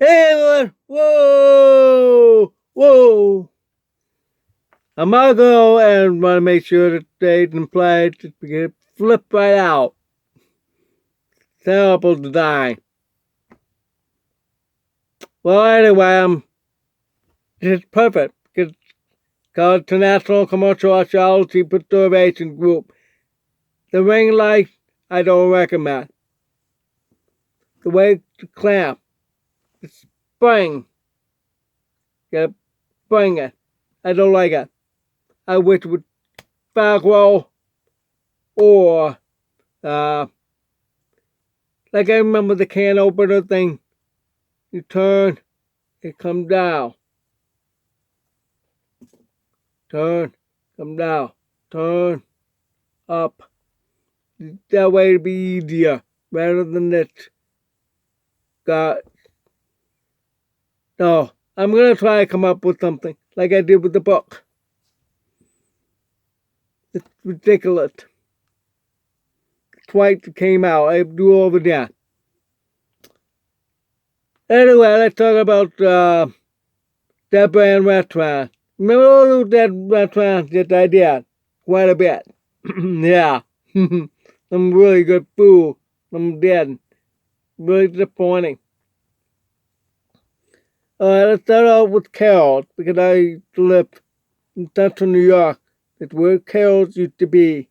Hey everyone! Whoa! Whoa! I'm gonna go and want to make sure that they didn't play to get flipped right out. Terrible design. Well, anyway, it's perfect. It's called International Commercial Archaeology Preservation Group. The ring light, I don't recommend. The way to clamp, the spring, you spring it. I don't like it. I wish it would Velcro or like I remember the can opener thing. You turn, it comes down. Turn, come down. Turn, up. That way it'd be easier rather than this. No, I'm gonna try to come up with something like I did with the book. It's ridiculous. Twice it came out. I do over there. Anyway, let's talk about that brand restaurant. Remember all that restaurants that I did? Quite a bit. Yeah. Some really good food. Some did. Really disappointing. Let's start out with Carol's because I live in central New York. It's where Carol's used to be.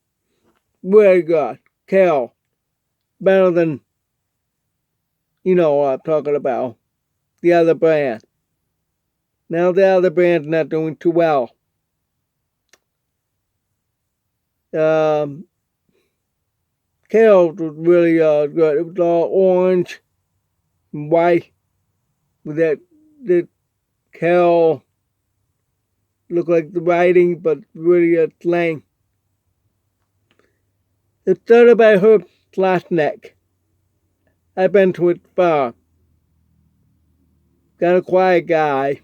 Very good. Carol. Better than, you know what I'm talking about. The other brand. Now the other brand's not doing too well. Carol's was really good. It was all orange and white with that Carol looked like the writing, but really a slang. It's started by Herb Slashneck. I've been to it far. Got a quiet guy.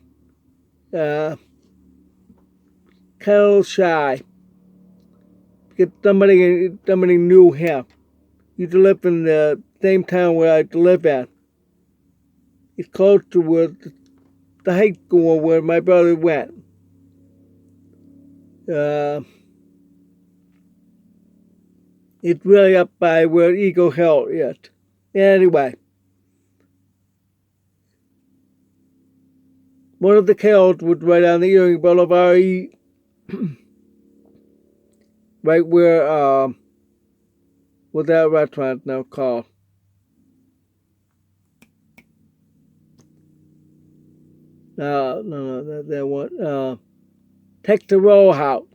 Kind of shy. Get somebody knew him. Used to live in the same town where I live at. It's close to where the high school where my brother went. It's really up by where Eagle Hill is. Anyway, one of the Carol's was right on the Earring Boulevard, right where what that restaurant now called. No, that one. Texas Roll House,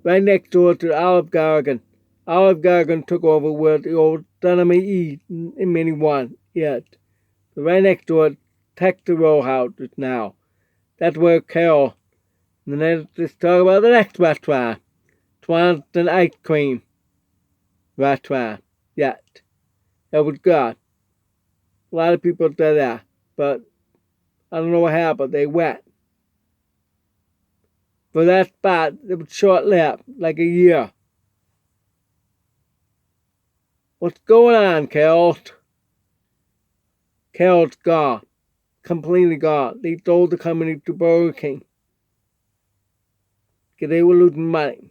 right next door to Olive Garden. Olive Garden took over where the old Dynamite E in many one yet. But right next door, Texas Roll House is now. That's where Carol. And then let's talk about the next restaurant, Swanson Ice Cream Restaurant. Yet, that was good. A lot of people said that, but I don't know what happened. They went. For that spot, it was short-lived, like a year. What's going on, Carol's? Carol's gone. Completely gone. They sold the company to Burger King. Because they were losing money.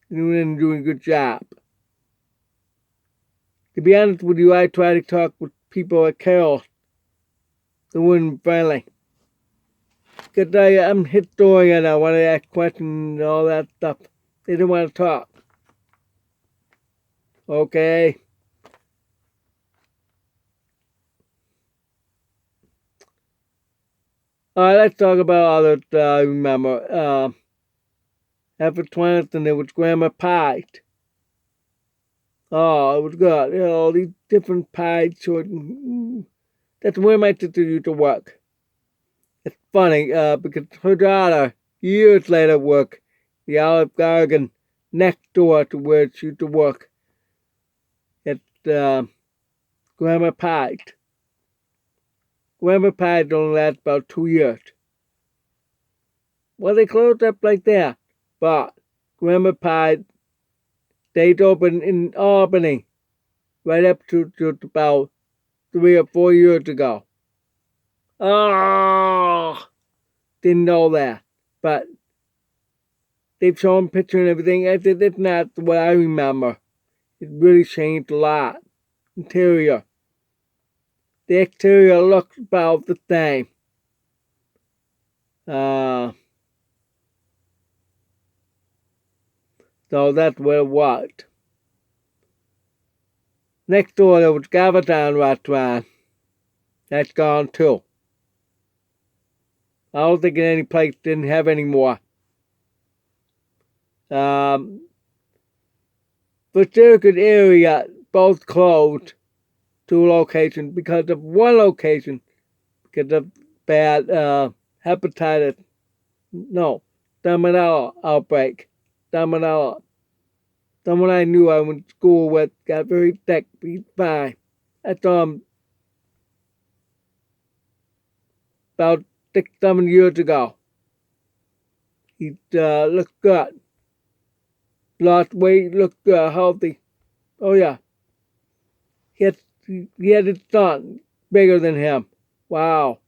They weren't doing a good job. To be honest with you, I try to talk with people at Carol's. They weren't friendly. Because I'm a historian, I want to ask questions and all that stuff. They didn't want to talk. Okay? Alright, let's talk about others I remember. After Twanton, there was Grandma Pie. Oh, it was good. You know, all these different pies. That's where my sister used to work. It's funny, because her daughter, years later, worked the Olive Garden next door to where she used to work at Grandma Pie. Grandma Pie only last about 2 years. Well, they closed up like that. But Grandma Pie stayed open in Albany right up to about 3 or 4 years ago. Oh, didn't know that. But they've shown picture and everything. It's not what I remember. It really changed a lot. Interior. The exterior looks about the same. So that's what it was. Next door there was Gavadan restaurant. That's gone too. I don't think any place didn't have any more. The circuit area both closed, two locations, because of one location, because of bad hepatitis. No, salmonella outbreak. Salmonella. Someone I knew I went to school with got very sick. He's fine. I saw him about 6-7 years ago. He looked good. Lost weight, looked healthy. Oh yeah. He had his son bigger than him. Wow.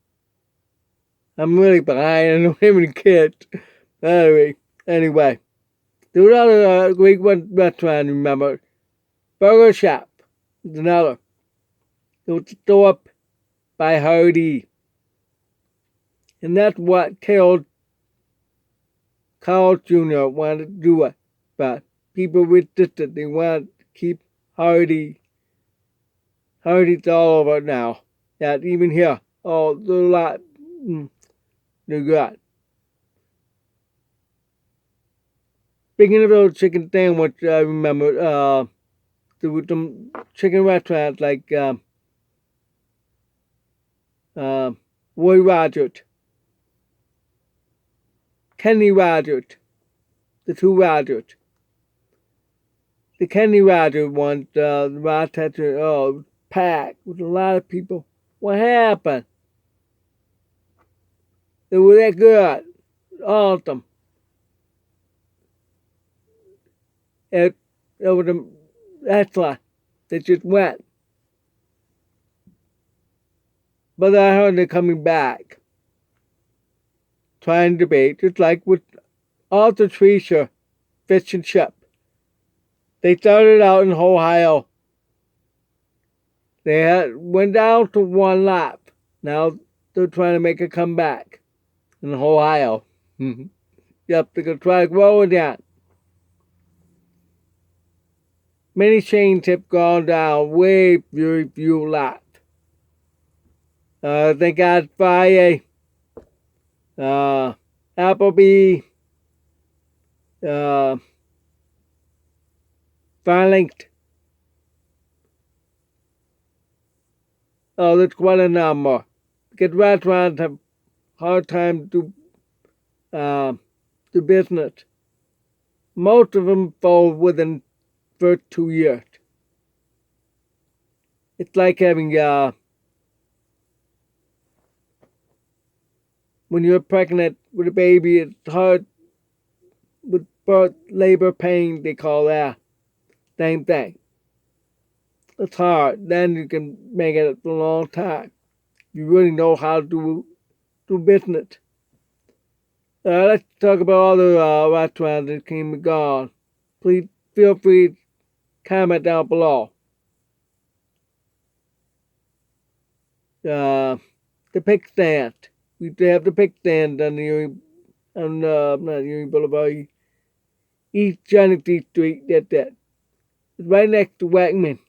I'm really behind. I don't have any kids. Anyway. There was another Greek restaurant, remember. Burger Shop is another. It was a store up by Hardy. And that's what killed Carl Jr. wanted to do it. But people resisted. They wanted to keep Hardy's all over now. That even here. Oh, there's a lot. They're good. Speaking of those chicken sandwich, I remember there were some chicken restaurants like Roy Rogers, Kenny Rogers, the two Rogers. The Kenny Rogers one, the Rochester, packed with a lot of people. What happened? They were that good. Awesome. It was a wrestler that just went. But I heard they're coming back. Trying to debate, just like with Arthur Treasure Fish and Chip. They started out in Ohio. They went down to one lap. Now they're trying to make a comeback in Ohio. Yep, they're going to try to grow again. Many chains have gone down way very few laps. They got Friday, Applebee, Farlinked. Oh, that's quite a number. Because restaurants have hard time to do business. Most of them fall within first 2 years. It's like having when you're pregnant with a baby, it's hard with birth, labor pain, they call that. Same thing. It's hard. Then you can make it for a long time. You really know how to do business. Let's talk about other restaurants that came and gone. Please feel free to comment down below. The pick stand. We used to have the pick stand on not Union Boulevard, East Johnny Street. That's it. It's right next to Wegman.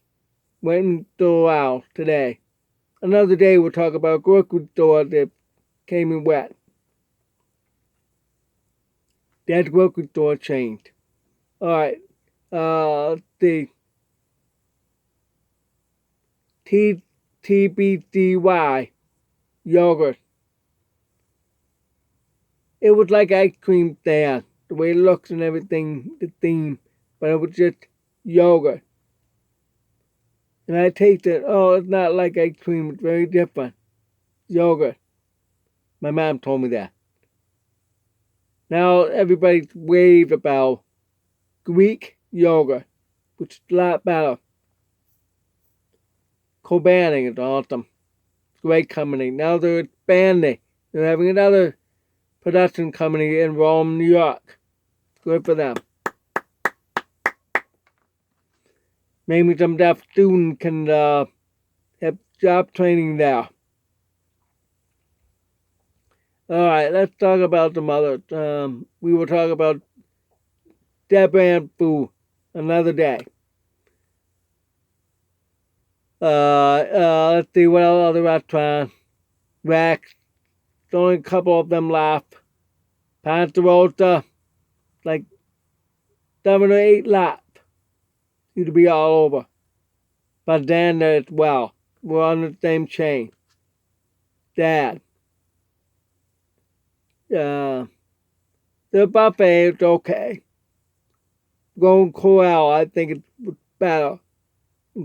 Wegman store out today. Another day we'll talk about a grocery store that came and went. That grocery store changed. Alright. The TBCY yogurt. It was like ice cream stand. The way it looks and everything, the theme. But it was just yogurt. And I tasted, it's not like ice cream, it's very different. Yogurt. My mom told me that. Now everybody's raved about Greek yogurt, which is a lot better. Co-banning is awesome. Great company. Now they're expanding. They're having another production company in Rome, New York. Good for them. Maybe some deaf students can have job training there. All right, let's talk about some other. We will talk about daBanlius food another day. Let's see what other restaurants. Rex, only a couple of them left. Panterosa, like 7 or 8 left. You to be all over. But Dan as well. We're on the same chain. Dad. The buffet is okay. Golden Corral, I think it's better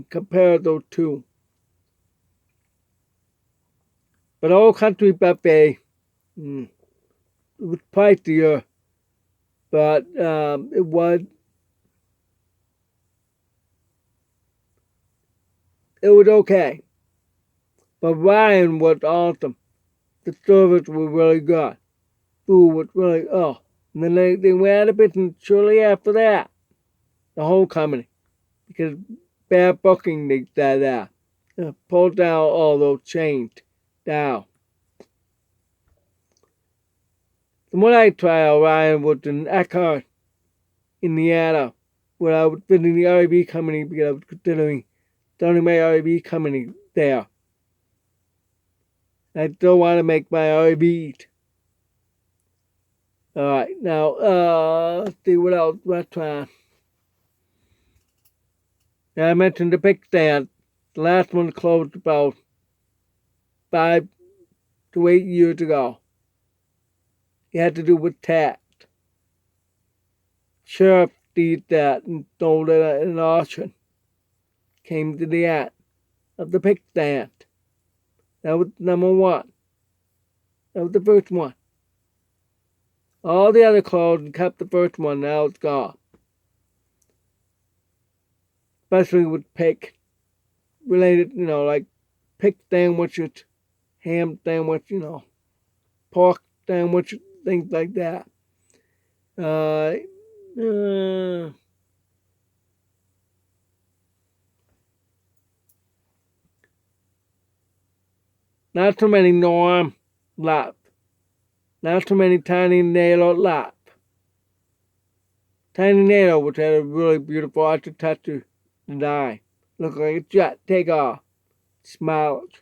compared to those two. But Old Country Buffet, it was pricier, but it was okay. But Ryan was awesome. The service was really good. Food was really, And then they went out of business shortly after that. The whole company. Because bad booking, they said that. Pulled down all those chains down. The one I tried, Ryan, was in Eckhart, Indiana, where I was visiting the RV company because I was considering starting my RV company there. I still want to make my RVs. All right, now let's see what else. Restaurant. I mentioned the pick stand. The last one closed about 5 to 8 years ago. It had to do with tax. Sheriff did that and sold it at an auction. Came to the end of the pick stand. That was number 1. That was the first one. All the other closed and kept the first one. Now it's gone. Especially with pig related, like pig sandwiches, ham sandwich, pork sandwich, things like that. Not too many Norm left. Not too many Tiny Nailo left. Tiny Nailo, which had a really beautiful architecture design. Looked like a jet take off. Smiled.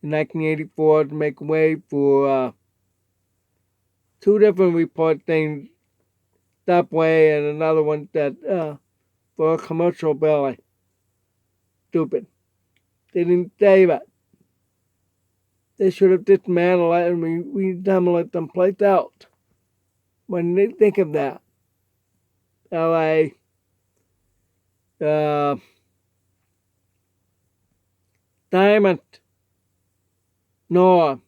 In 1984 to make way for 2 different report things. Subway and another one that for a commercial building. Stupid. They didn't save it. They should have dismantled it and we demoled them place out. When they think of that. LA. Diamond. Noah.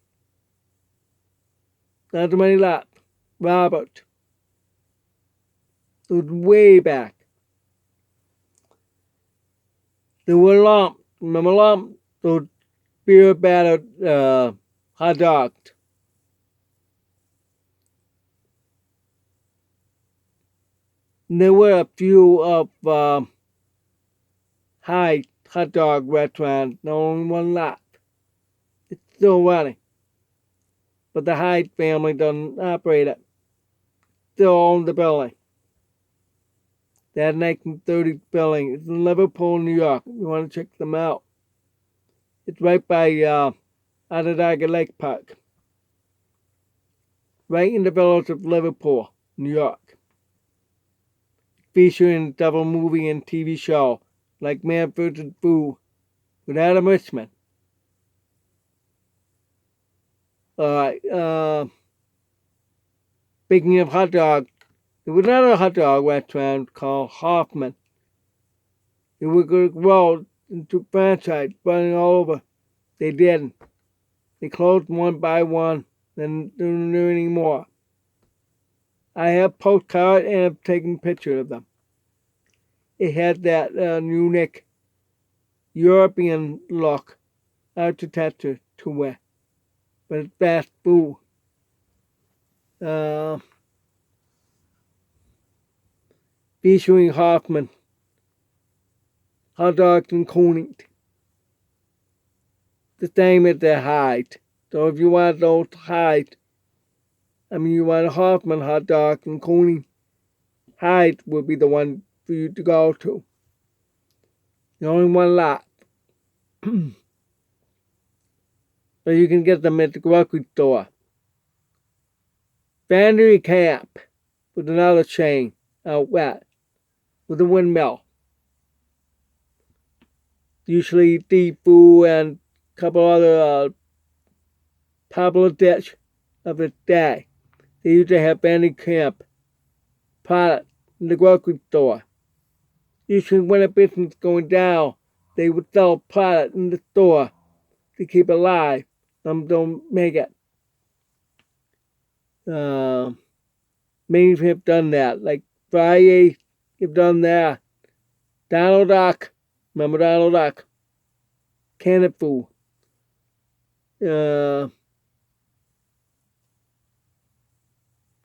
Not too many left. Robert. It was way back. There were lumps. Remember lumps? Those beer battered hot dogs. And there were a few of high hot dog restaurants. No only one left. It's still running. But the Hyde family doesn't operate it. Still own the building. They had a 1930s building. It's in Liverpool, New York. You want to check them out. It's right by Onondaga Lake Park. Right in the village of Liverpool, New York. Featuring several movie and TV show like Man vs. Food with Adam Richman. Alright, speaking of hot dogs, there was another hot dog restaurant called Hoffman. It was going to grow into franchise, running all over. They didn't. They closed one by one, then they didn't do any more. I have postcards and I've taken pictures of them. It had that unique European look architecture to it. but it's fast food. Featuring Hoffman, hot dogs and Koenig. The same as their height. So if you want those height, you want a Hoffman hot dog and Koenig, height would be the one for you to go to. There's only one lot. So you can get them at the grocery store. ICAP with another chain out west with a windmill. Usually seafood and a couple other popular dish of the day. They usually have ICAP product in the grocery store. Usually when a business is going down, they would sell product in the store to keep it alive. Some don't make it. Many have done that. Like Friday, have done that. Donald Duck. Remember Donald Duck? Canned food.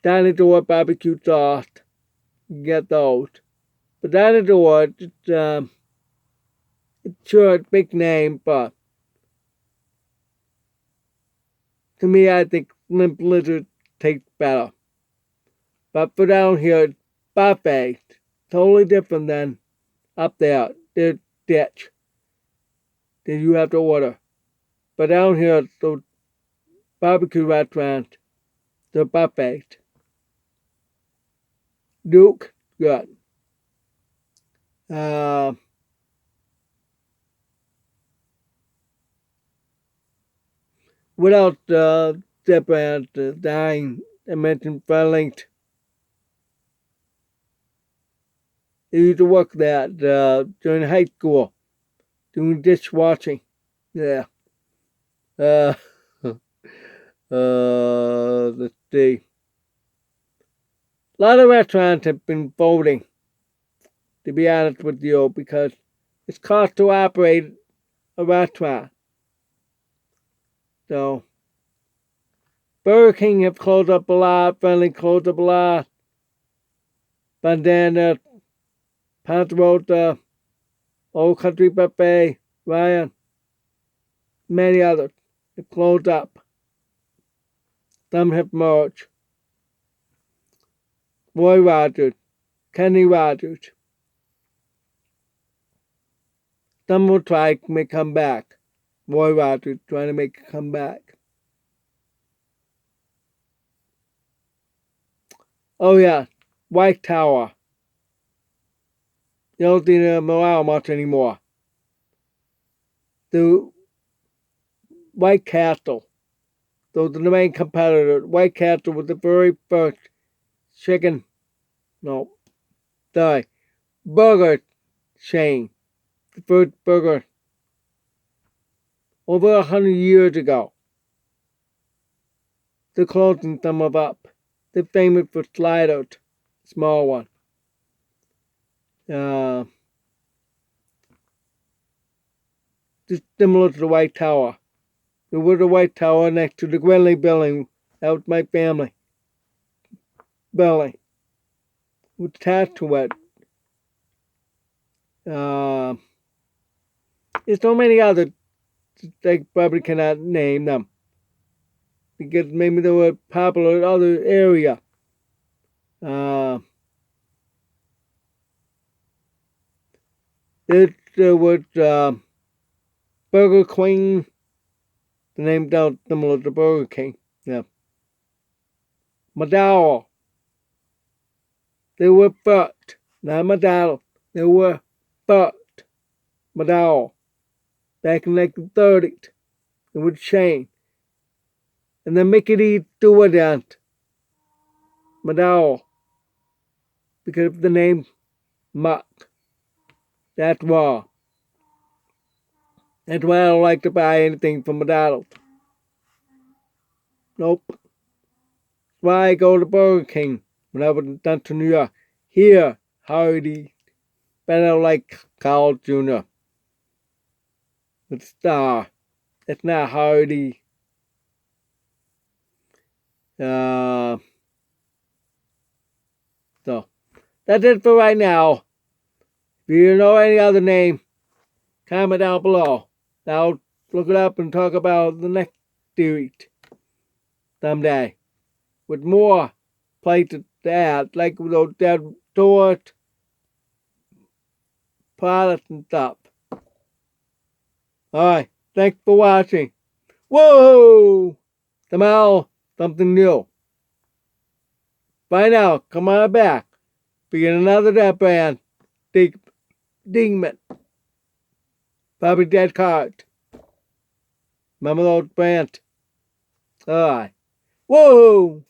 Dinosaur barbecue sauce. You get those. But Dinosaur, it's sure a big name, but to me, I think Limp Lizard tastes better. But for down here, it's buffet. Totally different than up there. There's ditch that you have to order. But down here, those barbecue restaurants, they're buffet. Duke, good. What else? That brand, dying. I mentioned Fairlinked. They used to work that during high school, doing dishwashing. Yeah. Let's see. A lot of restaurants have been folding, to be honest with you, because it's cost to operate a restaurant. So, Burger King have closed up a lot, Friendly closed up a lot. But then Ponderosa, Old Country Buffet, Ryan, many others have closed up. Some have merged. Roy Rogers, Kenny Rogers. Some will try to make a comeback. Roy Rogers trying to make a comeback. Oh yeah, White Tower. You don't see them around much anymore. The White Castle. Those are the main competitors. White Castle was the very first burger chain. The first burger over 100 years ago. They're closing some of up. They're famous for sliders, small one. Just similar to the White Tower. There was a White Tower next to the Gwenley building. That was my family building. Attached to it. There's so many others. I probably cannot name them because maybe they were popular in other area. There was Burger King. The name sounds similar to Burger King. Yeah. McDowell. They were first. Not McDowell. They were first. McDowell. Back in like the 1930s. It was chain. And then Mickey D. Stewart McDowell. Because of the name Muck. That's why. That's why I don't like to buy anything from McDonald's. Nope. That's why I go to Burger King when I was down to New York. Here, Hardy. But I don't like Carl Jr. It's Star. It's not Hardy. So that's it for right now. If you know any other name, comment down below. I'll look it up and talk about the next series someday with more places to add, like those dead doors, products, and stuff. Alright, thanks for watching. Whoa! Tomorrow, something new. Bye now, come on back. Begin another dead brand. Dingman. Probably dead card. Remember those brands? Alright. Whoa!